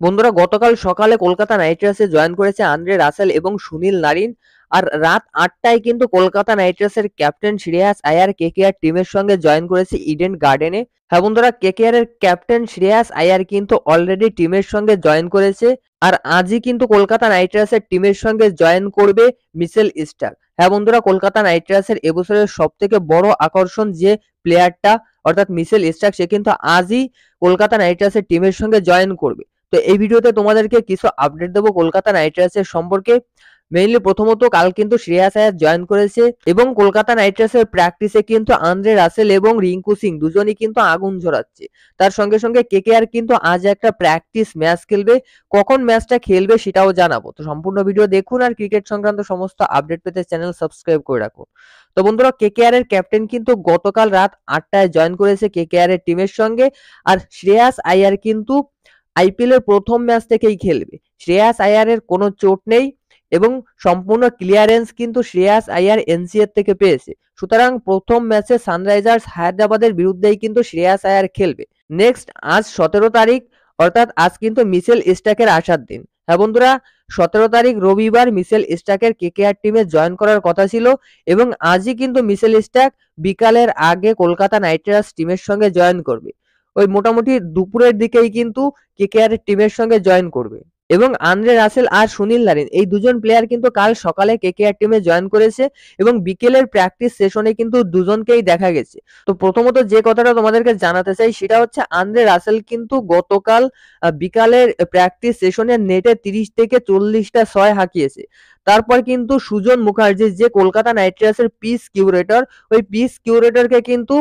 বন্ধুরা, গতকাল সকালে কলকাতা নাইট রাইডার্সে জয়েন করেছে আন্দ্রে রাসেল এবং সুনীল নারিন। আর রাত ৮টায় কিন্তু কলকাতা নাইট রাইডার্সের ক্যাপ্টেন শ্রেয়াস আয়ার কেকেআর টিমের সঙ্গে জয়েন করেছে ইডেন গার্ডেনে। হ্যাঁ বন্ধুরা, কেকেআর এর ক্যাপ্টেন শ্রেয়াস আয়ার কিন্তু অলরেডি টিমের সঙ্গে জয়েন করেছে। আর আজই কিন্তু কলকাতা নাইট রাইডার্সের টিমের সঙ্গে জয়েন করবে মিচেল স্টার্ক। হ্যাঁ বন্ধুরা, কলকাতা নাইট রাইডার্সের এবছরের সবথেকে বড় আকর্ষণ যে প্লেয়ারটা অর্থাৎ মিচেল স্টার্ক, সে কিন্তু আজই কলকাতা নাইট রাইডার্সের টিমের সঙ্গে জয়েন করবে। তো এই ভিডিওতে তোমাদেরকে কিছু আপডেট দেবো কলকাতা নাইট রাইডার্সের সম্পর্কে। মেইনলি প্রথমত কাল কিন্তু শ্রেয়াস আয়ার জয়েন করেছে এবং কলকাতা নাইট রাইডার্সের প্র্যাকটিসে কিন্তু আন্দ্রে রাসেল এবং রিঙ্কু সিং দুজনই কিন্তু আগুন ঝরাচ্ছে। তার সঙ্গে সঙ্গে কেকেআর কিন্তু আজ একটা প্র্যাকটিস ম্যাচ খেলবে। কখন ম্যাচটা খেলবে সেটাও জানাবো। তো সম্পূর্ণ ভিডিও দেখুন আর ক্রিকেট সংক্রান্ত সমস্ত আপডেট পেতে চ্যানেল সাবস্ক্রাইব করে রাখুন। তো বন্ধুরা, কেকেআর এর ক্যাপ্টেন কিন্তু গতকাল রাত ৮টায় জয়েন করেছে কেকেআর এর টিমের সঙ্গে। আর শ্রেয়াস আয়ার কিন্তু আইপিএল এর প্রথম ম্যাচ থেকেই খেলবে। শ্রেয়াস আয়ারের কোনো চোট নেই এবং সম্পূর্ণ ক্লিয়ারেন্স কিন্তু শ্রেয়াস আয়ার এনসিএর থেকে পেয়েছে। সুতরাং প্রথম ম্যাচে সানরাইজার্স হায়দ্রাবাদের বিরুদ্ধেই কিন্তু শ্রেয়াস আয়ার খেলবে। নেক্সট আজ ১৭ তারিখ, অর্থাৎ আজ কিন্তু মিচেল স্টার্কের আসার দিন। হ্যাঁ বন্ধুরা, ১৭ তারিখ রবিবার মিচেল স্টার্কের কেকেআর টিমে জয়েন করার কথা ছিল এবং আজই কিন্তু মিচেল স্টার্ক বিকালের আগে কলকাতা নাইট রাইডার্স টিমের সঙ্গে জয়েন করবে। ওই মোটামুটি দুপুরের দিকেই কিন্তু কেকেআর টিমের সঙ্গে জয়েন করবে এবং আন্দ্রে রাসেল আর সুনীল নারিন এই দুজন প্লেয়ার কিন্তু কাল সকালে কেকেআর টিমে জয়েন করেছে এবং বিকেলের প্র্যাকটিস সেশনে কিন্তু দুজনকেই দেখা গেছে। তো প্রথমত যে কথাটা তোমাদেরকে জানাতে চাই সেটা হচ্ছে আন্দ্রে রাসেল কিন্তু গতকাল বিকালের প্র্যাকটিস সেশনে নেটে ৩০ থেকে ৪০টা ছয় হাঁকিয়েছে। তারপর কিন্তু সুজন মুখার্জি যে কলকাতা নাইট রাইডার্সের পিচ কিউরেটর, ওই পিচ কিউরেটরকে কিন্তু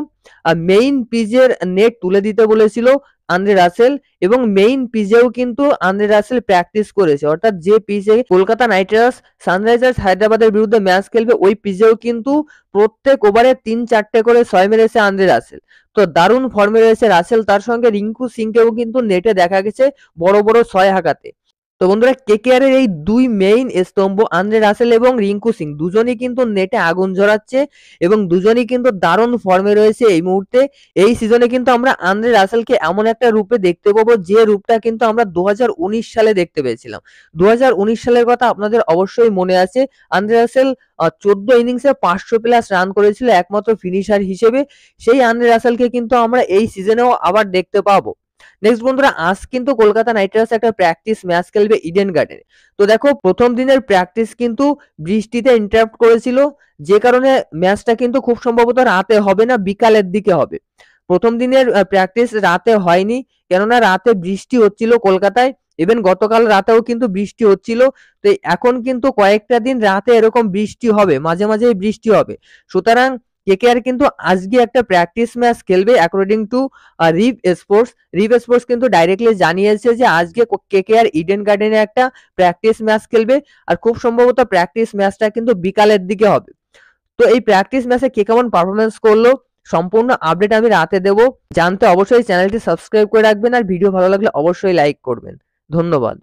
মেইন পিচের নেট তুলে দিতে বলেছিল আন্দ্রে রাসেল এবং মেইন পিচেও কিন্তু আন্দ্রে রাসেল প্র্যাকটিস করেছে। অর্থাৎ যে পিচে কলকাতা নাইট রাইডার্স সানরাইজার্স হায়দ্রাবাদের বিরুদ্ধে ম্যাচ খেলবে ওই পিচেও কিন্তু প্রত্যেক ওভারে ৩-৪টে করে ছয় মেরেছে আন্দ্রে রাসেল। তো দারুণ ফর্মে রয়েছে রাসেল, তার সঙ্গে রিঙ্কু সিংকেও কিন্তু নেটে দেখা গেছে বড় বড় ছয় হাঁকাতে। তো বন্ধুরা, কেকেআর এর এই দুই মেইন স্তম্ভ আন্দ্রে রাসেল এবং রিঙ্কু সিং দুজনই কিন্তু নেটে আগুন ঝরাচ্ছে এবং দুজনই কিন্তু দারুণ ফর্মে রয়েছে এই মুহূর্তে। এই সিজনে কিন্তু আমরা আন্দ্রে রাসেলকে এমন একটা রূপে দেখতে পাবো যে রূপটা কিন্তু আমরা ২০১৯ সালে দেখতে পেয়েছিলাম। ২০১৯ সালের কথা আপনাদের অবশ্যই মনে আছে। আন্দ্রে রাসেল ১৪ ইনিংসে ৫০০+ রান করেছিল একমাত্র ফিনিশার হিসেবে। সেই আন্দ্রে রাসেলকে কিন্তু আমরা এই সিজনেও আবার দেখতে পাবো। নেক্সট বন্ধুরা, আজ কিন্তু কলকাতা নাইট রাইডার্স একটা প্র্যাকটিস ম্যাচ খেলবে ইডেন গার্ডেনে। তো দেখো, প্রথম দিনের প্র্যাকটিস কিন্তু বৃষ্টিতে ইন্টারাপ্ট করেছিল, যে কারণে ম্যাচটা কিন্তু খুব সম্ভবত রাতে হবে না, বিকালের দিকে হবে। প্রথম দিনের প্র্যাকটিস রাতে হয়নি, কেননা রাতে বৃষ্টি হচ্ছিল কলকাতায়। ইভেন গতকাল রাতেও কিন্তু বৃষ্টি হচ্ছিল। তো এখন কিন্তু কয়েকটা দিন রাতে এরকম বৃষ্টি হবে, মাঝে মাঝেই বৃষ্টি হবে। সুতরাং কেকেআর কিন্তু আজকে একটা প্র্যাকটিস ম্যাচ খেলবে according to Reeve sports. Reeve sports কিন্তু ডাইরেক্টলি জানিয়েছে যে আজকে কেকেআর ইডেন গার্ডেনে একটা প্র্যাকটিস ম্যাচ খেলবে আর খুব সম্ভবত প্র্যাকটিস ম্যাচটা কিন্তু বিকালের দিকে হবে। তো এই প্র্যাকটিস ম্যাচে কে কেমন পারফরমেন্স করলো সম্পূর্ণ আপডেট আমি রাতে দেবো। জানতে অবশ্যই চ্যানেলটি সাবস্ক্রাইব করে রাখবেন আর ভিডিও ভালো লাগলে অবশ্যই লাইক করবেন। ধন্যবাদ।